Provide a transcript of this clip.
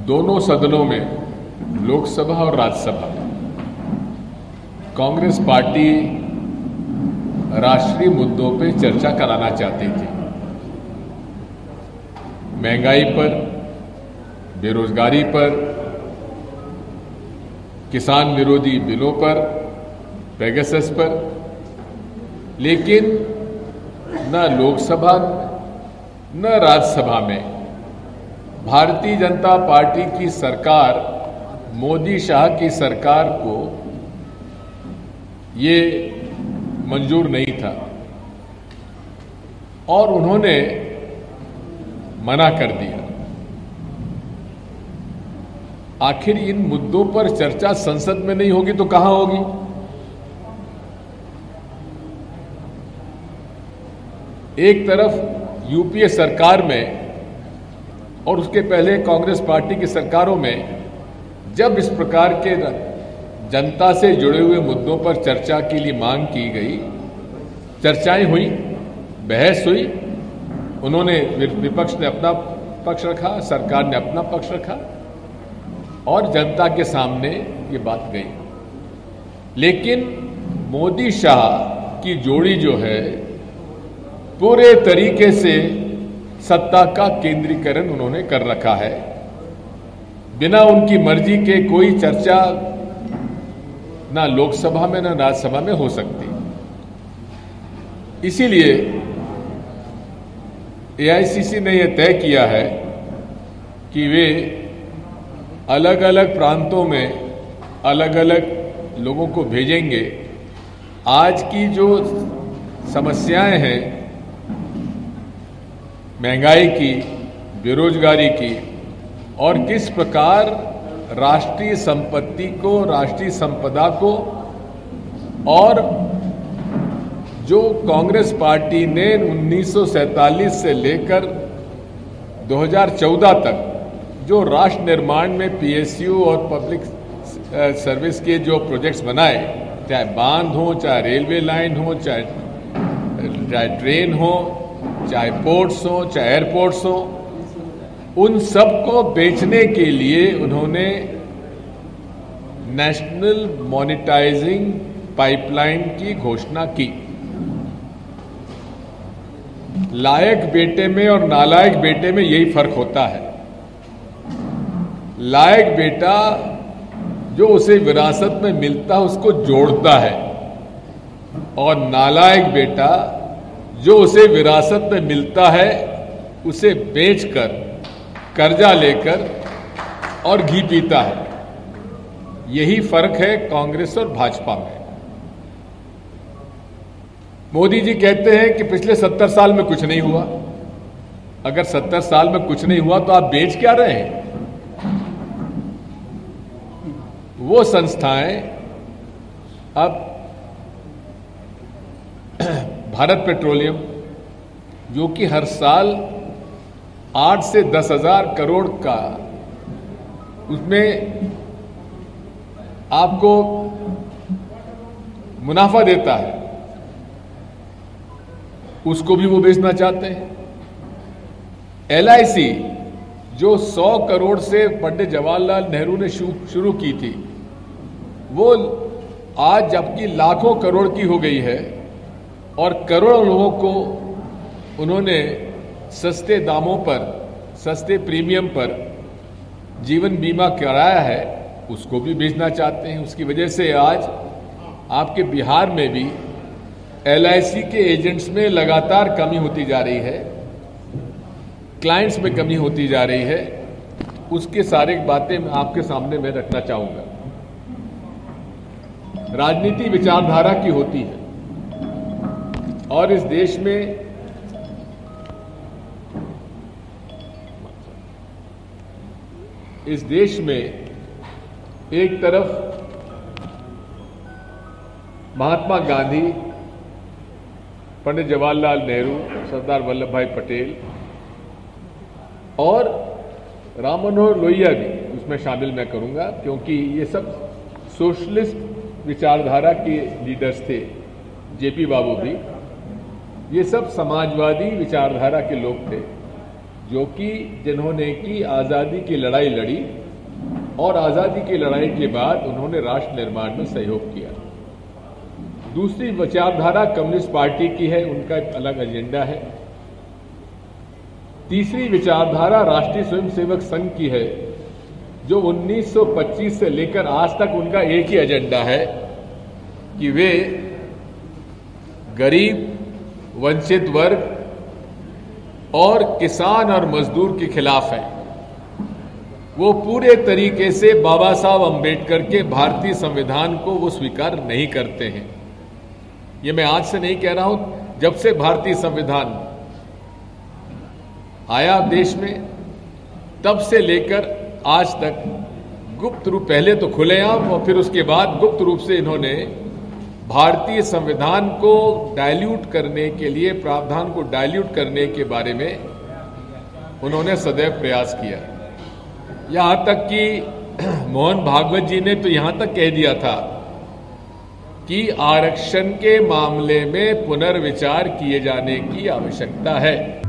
दोनों सदनों में, लोकसभा और राज्यसभा में, कांग्रेस पार्टी राष्ट्रीय मुद्दों पे चर्चा कराना चाहती थी। महंगाई पर, बेरोजगारी पर, किसान विरोधी बिलों पर, पेगासस पर, लेकिन न लोकसभा न राज्यसभा में भारतीय जनता पार्टी की सरकार, मोदी शाह की सरकार को ये मंजूर नहीं था और उन्होंने मना कर दिया। आखिर इन मुद्दों पर चर्चा संसद में नहीं होगी तो कहां होगी? एक तरफ यूपीए सरकार में और उसके पहले कांग्रेस पार्टी की सरकारों में जब इस प्रकार के जनता से जुड़े हुए मुद्दों पर चर्चा के लिए मांग की गई, चर्चाएं हुई, बहस हुई, उन्होंने, विपक्ष ने अपना पक्ष रखा, सरकार ने अपना पक्ष रखा और जनता के सामने ये बात गई। लेकिन मोदी शाह की जोड़ी जो है पूरे तरीके से सत्ता का केंद्रीकरण उन्होंने कर रखा है। बिना उनकी मर्जी के कोई चर्चा ना लोकसभा में ना राज्यसभा में हो सकती। इसीलिए एआईसीसी ने यह तय किया है कि वे अलग अलग प्रांतों में अलग अलग लोगों को भेजेंगे। आज की जो समस्याएं हैं, महंगाई की, बेरोजगारी की, और किस प्रकार राष्ट्रीय संपत्ति को, राष्ट्रीय संपदा को, और जो कांग्रेस पार्टी ने 1947 से लेकर 2014 तक जो राष्ट्र निर्माण में पीएसयू और पब्लिक सर्विस के जो प्रोजेक्ट्स बनाए, चाहे बांध हो, चाहे रेलवे लाइन हो, चाहे ट्रेन हो, चाहे पोर्ट्स हो, चाहे एयरपोर्ट्स हो, उन सब को बेचने के लिए उन्होंने नेशनल मॉनिटाइजिंग पाइपलाइन की घोषणा की। लायक बेटे में और नालायक बेटे में यही फर्क होता है। लायक बेटा जो उसे विरासत में मिलता है उसको जोड़ता है, और नालायक बेटा जो उसे विरासत में मिलता है उसे बेचकर, कर्जा लेकर और घी पीता है। यही फर्क है कांग्रेस और भाजपा में। मोदी जी कहते हैं कि पिछले 70 साल में कुछ नहीं हुआ। अगर 70 साल में कुछ नहीं हुआ तो आप बेच क्या रहे हैं? वो संस्थाएं अब भारत पेट्रोलियम, जो कि हर साल 8 से 10 हजार करोड़ का, उसमें आपको मुनाफा देता है, उसको भी वो बेचना चाहते हैं। एलआईसी जो 100 करोड़ से पंडित जवाहरलाल नेहरू ने शुरू की थी, वो आज जबकि लाखों करोड़ की हो गई है और करोड़ों लोगों को उन्होंने सस्ते दामों पर, सस्ते प्रीमियम पर जीवन बीमा कराया है, उसको भी बेचना चाहते हैं। उसकी वजह से आज आपके बिहार में भी एलआईसी के एजेंट्स में लगातार कमी होती जा रही है, क्लाइंट्स में कमी होती जा रही है। उसके सारे बातें मैं आपके सामने में रखना चाहूंगा। राजनीति विचारधारा की होती है और इस देश में एक तरफ महात्मा गांधी, पंडित जवाहरलाल नेहरू, सरदार वल्लभ भाई पटेल और राम मनोहर लोहिया भी उसमें शामिल मैं करूंगा, क्योंकि ये सब सोशलिस्ट विचारधारा के लीडर्स थे। जेपी बाबू भी, ये सब समाजवादी विचारधारा के लोग थे जो कि जिन्होंने की आज़ादी की लड़ाई लड़ी और आज़ादी की लड़ाई के बाद उन्होंने राष्ट्र निर्माण में सहयोग किया। दूसरी विचारधारा कम्युनिस्ट पार्टी की है, उनका एक अलग एजेंडा है। तीसरी विचारधारा राष्ट्रीय स्वयंसेवक संघ की है, जो 1925 से लेकर आज तक उनका एक ही एजेंडा है कि वे गरीब, वंचित वर्ग और किसान और मजदूर के खिलाफ है। वो पूरे तरीके से बाबा साहब अंबेडकर के भारतीय संविधान को वो स्वीकार नहीं करते हैं। ये मैं आज से नहीं कह रहा हूं, जब से भारतीय संविधान आया देश में तब से लेकर आज तक गुप्त रूप, पहले तो खुलेआम और फिर उसके बाद गुप्त रूप से इन्होंने भारतीय संविधान को डाइल्यूट करने के लिए, प्रावधान को डाइल्यूट करने के बारे में उन्होंने सदैव प्रयास किया। यहां तक कि मोहन भागवत जी ने तो यहां तक कह दिया था कि आरक्षण के मामले में पुनर्विचार किए जाने की आवश्यकता है।